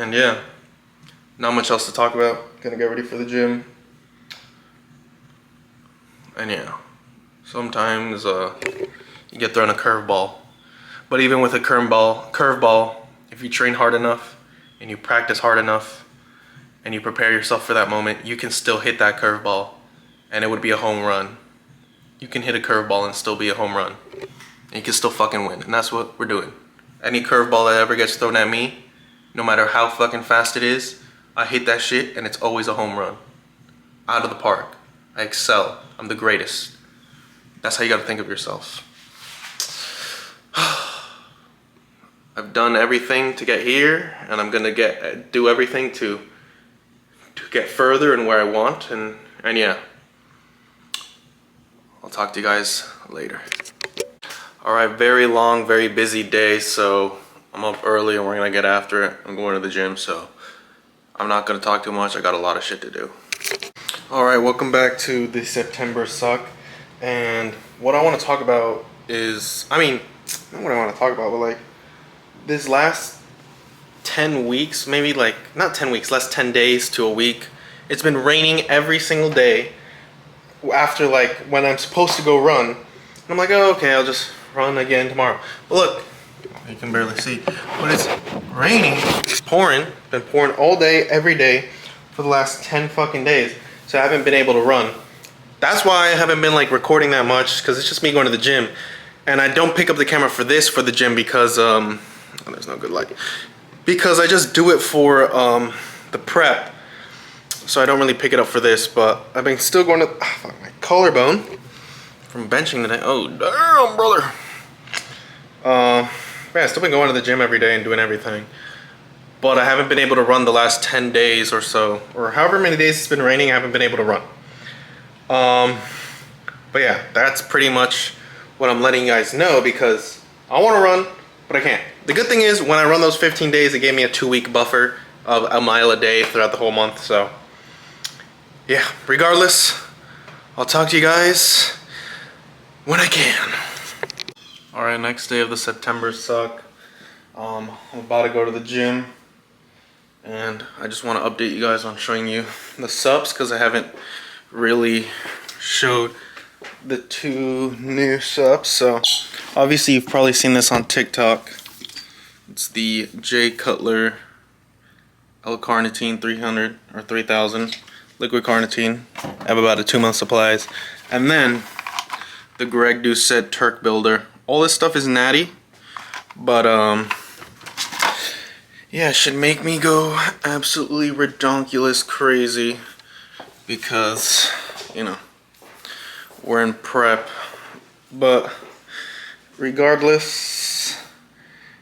And yeah, not much else to talk about. Gonna get ready for the gym. And yeah, sometimes you get thrown a curveball. But even with a curveball, if you train hard enough and you practice hard enough and you prepare yourself for that moment, you can still hit that curveball and it would be a home run. You can hit a curveball and still be a home run. And you can still fucking win. And that's what we're doing. Any curveball that ever gets thrown at me, no matter how fucking fast it is, I hit that shit and it's always a home run. Out of the park. I excel. I'm the greatest. That's how you gotta think of yourself. I've done everything to get here, and I'm gonna do everything to get further and where I want, and yeah. I'll talk to you guys later. Alright, very long, very busy day, so I'm up early and we're gonna get after it. I'm going to the gym, so I'm not gonna talk too much. I got a lot of shit to do. Alright, welcome back to the September Suck. And what I want to talk about is, I mean, not what I want to talk about, but like this last 10 weeks, maybe like, not 10 weeks, less 10 days to a week. It's been raining every single day after like when I'm supposed to go run. And I'm like, oh, okay, I'll just run again tomorrow. But look, you can barely see, but it's raining, it's pouring, been pouring all day, every day for the last 10 fucking days. So I haven't been able to run. That's why I haven't been like recording that much, because it's just me going to the gym. And I don't pick up the camera for this for the gym because, oh, there's no good light. Because I just do it for the prep. So I don't really pick it up for this, but I've been still going to, fuck, my collarbone from benching today. Oh, damn, brother. Yeah, I've still been going to the gym every day and doing everything. But I haven't been able to run the last 10 days or so, or however many days it's been raining, I haven't been able to run. But yeah, that's pretty much what I'm letting you guys know, because I want to run, but I can't. The good thing is, when I run those 15 days, it gave me a 2-week buffer of a mile a day throughout the whole month, so yeah, regardless, I'll talk to you guys when I can. Alright, next day of the September Suck. I'm about to go to the gym, and I just want to update you guys on showing you the subs, because I haven't really showed the 2 new subs. So obviously you've probably seen this on TikTok. It's the J Cutler L-carnitine 300 or 3000 liquid carnitine. I have about a 2-month supplies. And then the Greg Doucette Turk Builder. All this stuff is natty, but yeah, it should make me go absolutely redonkulous crazy, because, you know, we're in prep. But regardless,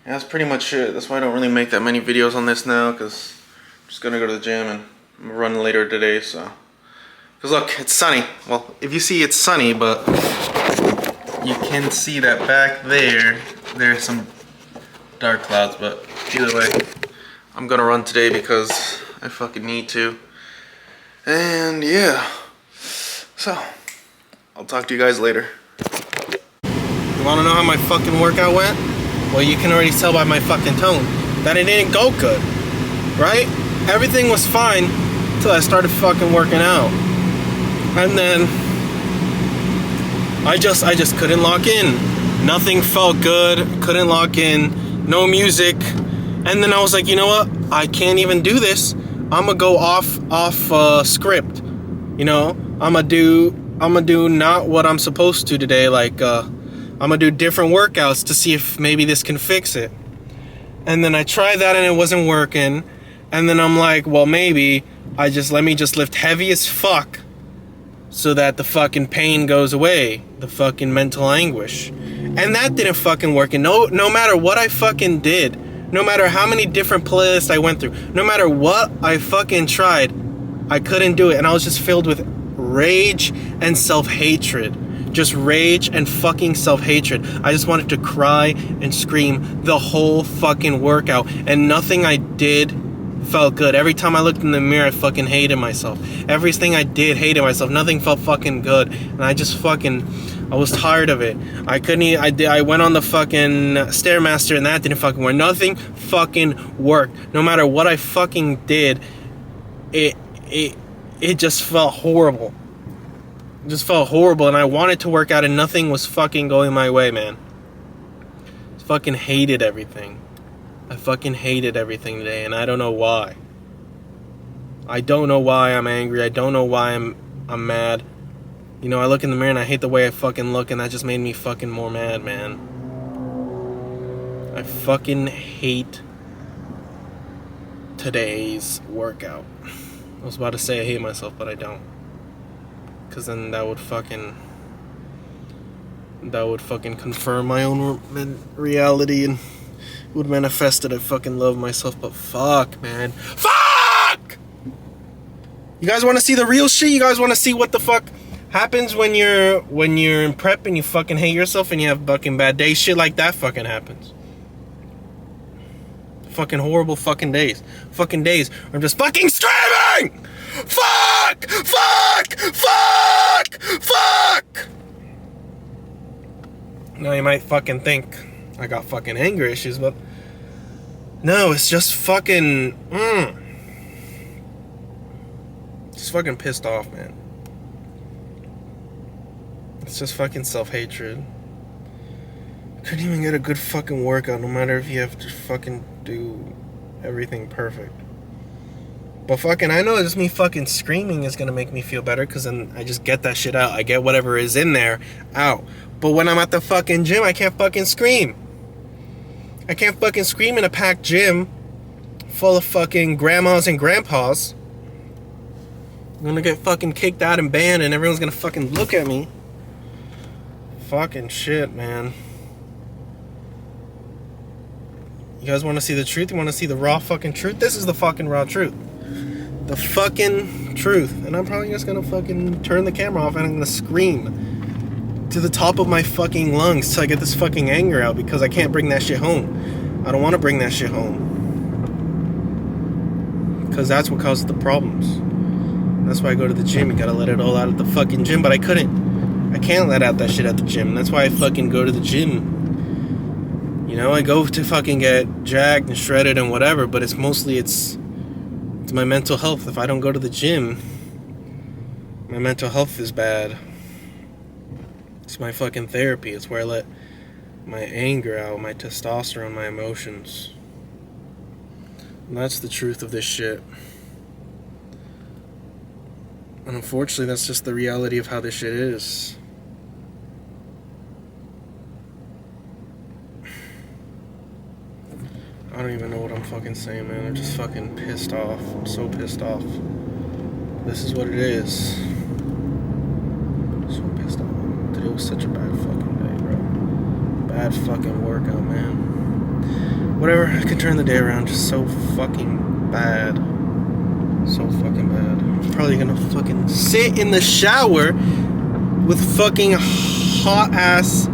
yeah, that's pretty much it. That's why I don't really make that many videos on this now, because I'm just gonna go to the gym and I'm running later today. So, because look, it's sunny. Well, if you see, it's sunny, but you can see that back there's some dark clouds. But either way, I'm gonna run today because I fucking need to. And yeah, so I'll talk to you guys later. You wanna know how my fucking workout went? Well, you can already tell by my fucking tone that it didn't go good, right? Everything was fine until I started fucking working out. And then I just couldn't lock in. Nothing felt good, couldn't lock in, no music. And then I was like, you know what? I can't even do this. I'm gonna go off script. You know, I'm gonna do not what I'm supposed to today. Like I'm gonna do different workouts to see if maybe this can fix it. And then I tried that and it wasn't working. And then I'm like, well, maybe let me just lift heavy as fuck so that the fucking pain goes away, the fucking mental anguish. And that didn't fucking work. And no matter what I fucking did, no matter how many different playlists I went through, no matter what I fucking tried, I couldn't do it. And I was just filled with rage and self-hatred. Just rage and fucking self-hatred. I just wanted to cry and scream the whole fucking workout. And nothing I did felt good. Every time I looked in the mirror, I fucking hated myself. Everything I did, hated myself. Nothing felt fucking good. And I just fucking, I was tired of it. I couldn't I went on the fucking Stairmaster and that didn't fucking work. Nothing fucking worked. No matter what I fucking did, it just felt horrible. It just felt horrible, and I wanted to work out and nothing was fucking going my way, man. I fucking hated everything. I fucking hated everything today, and I don't know why. I don't know why I'm angry. I don't know why I'm mad. You know, I look in the mirror and I hate the way I fucking look, and that just made me fucking more mad, man. I fucking hate today's workout. I was about to say I hate myself, but I don't. Because then that would fucking confirm my own reality and would manifest that I fucking love myself. But fuck, man. Fuck! You guys want to see the real shit? You guys want to see what the fuck happens when you're in prep and you fucking hate yourself and you have fucking bad days? Shit like that fucking happens. Fucking horrible fucking days. Fucking days where I'm just fucking screaming! Fuck! Fuck! Fuck! Fuck! Now you might fucking think I got fucking anger issues, but no, it's just fucking just fucking pissed off, man. It's just fucking self-hatred. Couldn't even get a good fucking workout, no matter if you have to fucking do everything perfect. But fucking, I know just me fucking screaming is gonna make me feel better, because then I just get that shit out. I get whatever is in there out. But when I'm at the fucking gym, I can't fucking scream. I can't fucking scream in a packed gym full of fucking grandmas and grandpas. I'm gonna get fucking kicked out and banned, and everyone's gonna fucking look at me. Fucking shit, man. You guys want to see the truth? You want to see the raw fucking truth? This is the fucking raw truth. The fucking truth. And I'm probably just gonna fucking turn the camera off and I'm gonna scream to the top of my fucking lungs till I get this fucking anger out, because I can't bring that shit home. I don't want to bring that shit home, because that's what causes the problems. That's why I go to the gym. You gotta let it all out at the fucking gym, but I can't let out that shit at the gym. That's why I fucking go to the gym. You know, I go to fucking get jacked and shredded and whatever, but it's mostly it's my mental health. If I don't go to the gym, my mental health is bad. It's my fucking therapy. It's where I let my anger out, my testosterone, my emotions. And that's the truth of this shit. And unfortunately, that's just the reality of how this shit is. I don't even know what I'm fucking saying, man. I'm just fucking pissed off. I'm so pissed off. This is what it is. So pissed off. Today was such a bad fucking day, bro. Bad fucking workout, man. Whatever, I can turn the day around. Just so fucking bad. So fucking bad. I'm probably gonna fucking sit in the shower with fucking hot ass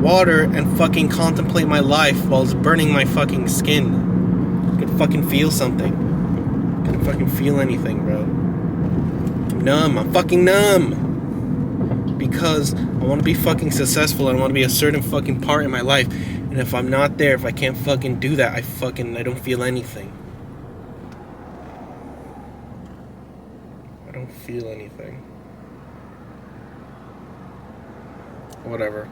water and fucking contemplate my life while it's burning my fucking skin. I can fucking feel something. I can fucking feel anything, bro. I'm numb. I'm fucking numb. Because I want to be fucking successful and I want to be a certain fucking part in my life. And if I'm not there, if I can't fucking do that, I don't feel anything. I don't feel anything. Whatever.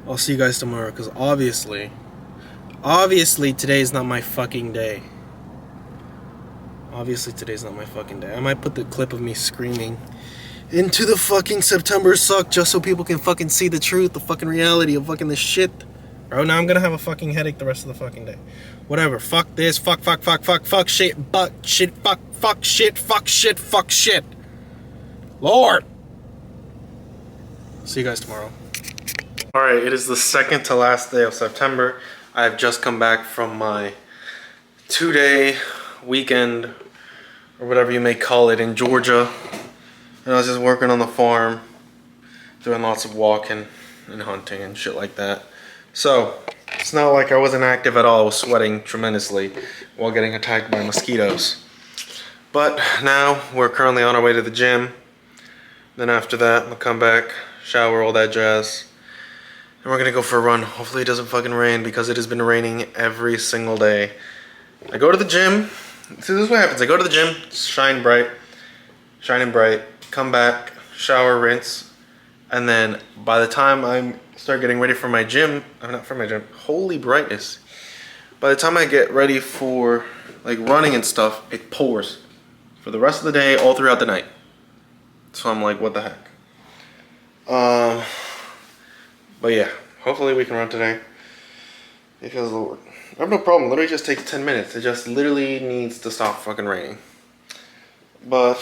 I'll see you guys tomorrow, because obviously today is not my fucking day. Obviously today's not my fucking day. I might put the clip of me screaming into the fucking September suck just so people can fucking see the truth, the fucking reality of fucking this shit. Oh, now I'm gonna have a fucking headache the rest of the fucking day. Whatever. Fuck this. Fuck shit. Fuck shit. Fuck shit. Lord. See you guys tomorrow. Alright, it is the second to last day of September. I have just come back from my 2-day weekend, or whatever you may call it, in Georgia. And I was just working on the farm, doing lots of walking and hunting and shit like that. So, It's not like I wasn't active at all. I was sweating tremendously while getting attacked by mosquitoes. But now we're currently on our way to the gym. Then after that, we'll come back, shower, all that jazz. And we're gonna go for a run. Hopefully it doesn't fucking rain because it has been raining every single day. I go to the gym. See, this is what happens. I go to the gym, shining bright, come back, shower, rinse. And then by the time I start getting ready for my gym, not for my gym, holy brightness. By the time I get ready for like running and stuff, it pours for the rest of the day, all throughout the night. So I'm like, what the heck? But yeah, hopefully we can run today. Because Lord, I have no problem. Literally just takes 10 minutes. It just literally needs to stop fucking raining. But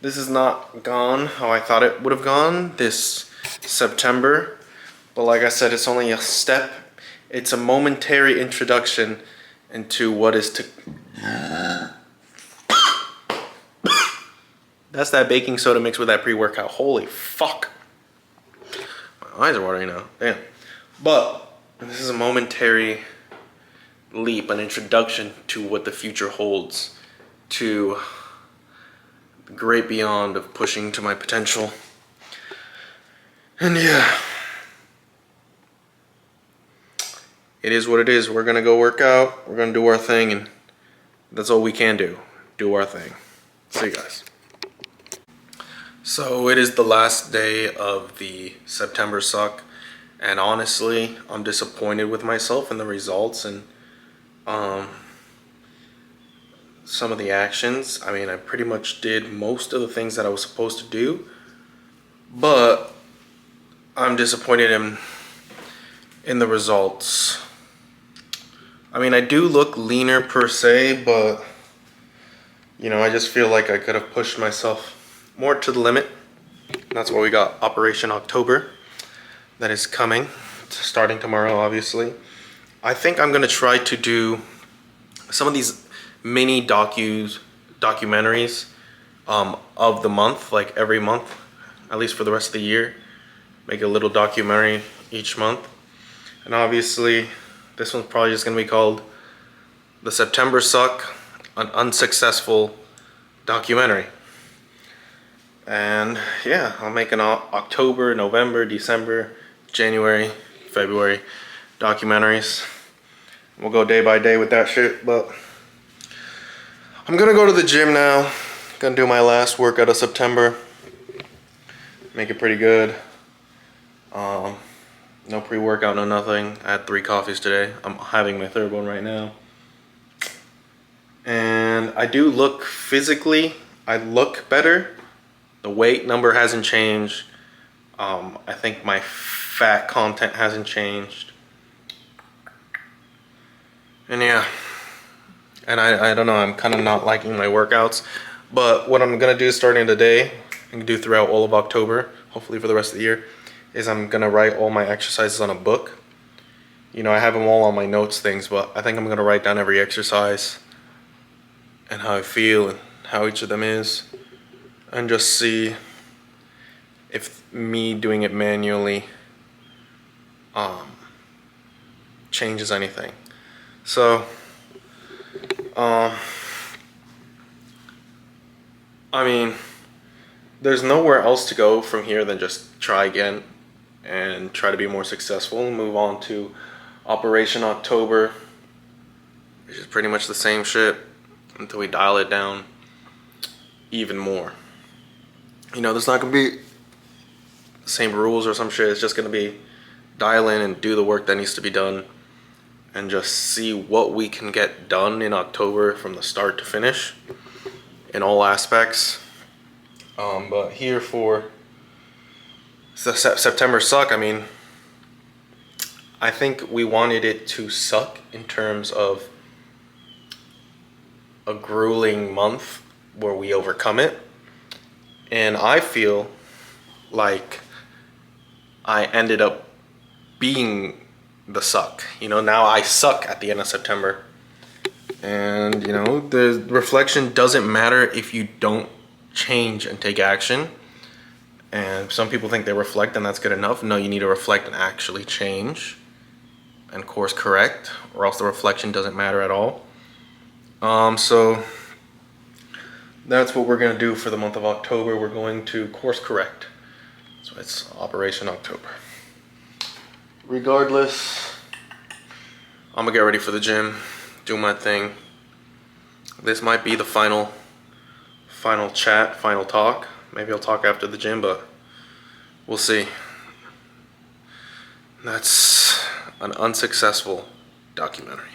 this is not gone how I thought it would have gone this September. But like I said, it's only a step. It's a momentary introduction into what is to... That's that baking soda mixed with that pre-workout. Holy fuck. My eyes are watering now. Damn. But this is a momentary leap, an introduction to what the future holds. To the great beyond of pushing to my potential. And yeah. It is what it is. We're gonna go work out. We're gonna do our thing, and that's all we can do. Do our thing. See you guys. So it is the last day of the September suck, and honestly, I'm disappointed with myself and the results and some of the actions. I mean, I pretty much did most of the things that I was supposed to do, but I'm disappointed in the results. I mean, I do look leaner per se, but you know, I just feel like I could have pushed myself more to the limit. That's why we got Operation October that is coming, starting tomorrow, obviously. I think I'm gonna try to do some of these mini documentaries of the month, like every month, at least for the rest of the year. Make a little documentary each month. And obviously, this one's probably just gonna be called The September Suck, an Unsuccessful Documentary. And yeah, I'll make an October, November, December, January, February documentaries. We'll go day by day with that shit, but I'm gonna go to the gym now. Gonna do my last workout of September. Make it pretty good. No pre-workout, no nothing. I had 3 coffees today. I'm having my 3rd one right now. And I do look physically, I look better. The weight number hasn't changed. I think my fat content hasn't changed. And yeah, and I don't know, I'm kind of not liking my workouts. But what I'm gonna do starting today, and do throughout all of October, hopefully for the rest of the year, is I'm gonna write all my exercises on a book. You know, I have them all on my notes things, but I think I'm gonna write down every exercise and how I feel and how each of them is. And just see if me doing it manually changes anything. So, I mean, there's nowhere else to go from here than just try again and try to be more successful and move on to Operation October, which is pretty much the same shit until we dial it down even more. You know, there's not gonna be the same rules or some shit. It's just gonna be dial in and do the work that needs to be done and just see what we can get done in October from the start to finish in all aspects. But here for the September suck, I mean, I think we wanted it to suck in terms of a grueling month where we overcome it. And I feel like I ended up being the suck. You know, now I suck at the end of September. And, you know, the reflection doesn't matter if you don't change and take action. And some people think they reflect and that's good enough. No, you need to reflect and actually change. and course correct, or else the reflection doesn't matter at all. So that's what we're going to do for the month of October. We're going to course correct. So it's Operation October. Regardless, I'm gonna get ready for the gym, do my thing. This might be the final chat, final talk. Maybe I'll talk after the gym, but we'll see. That's an unsuccessful documentary.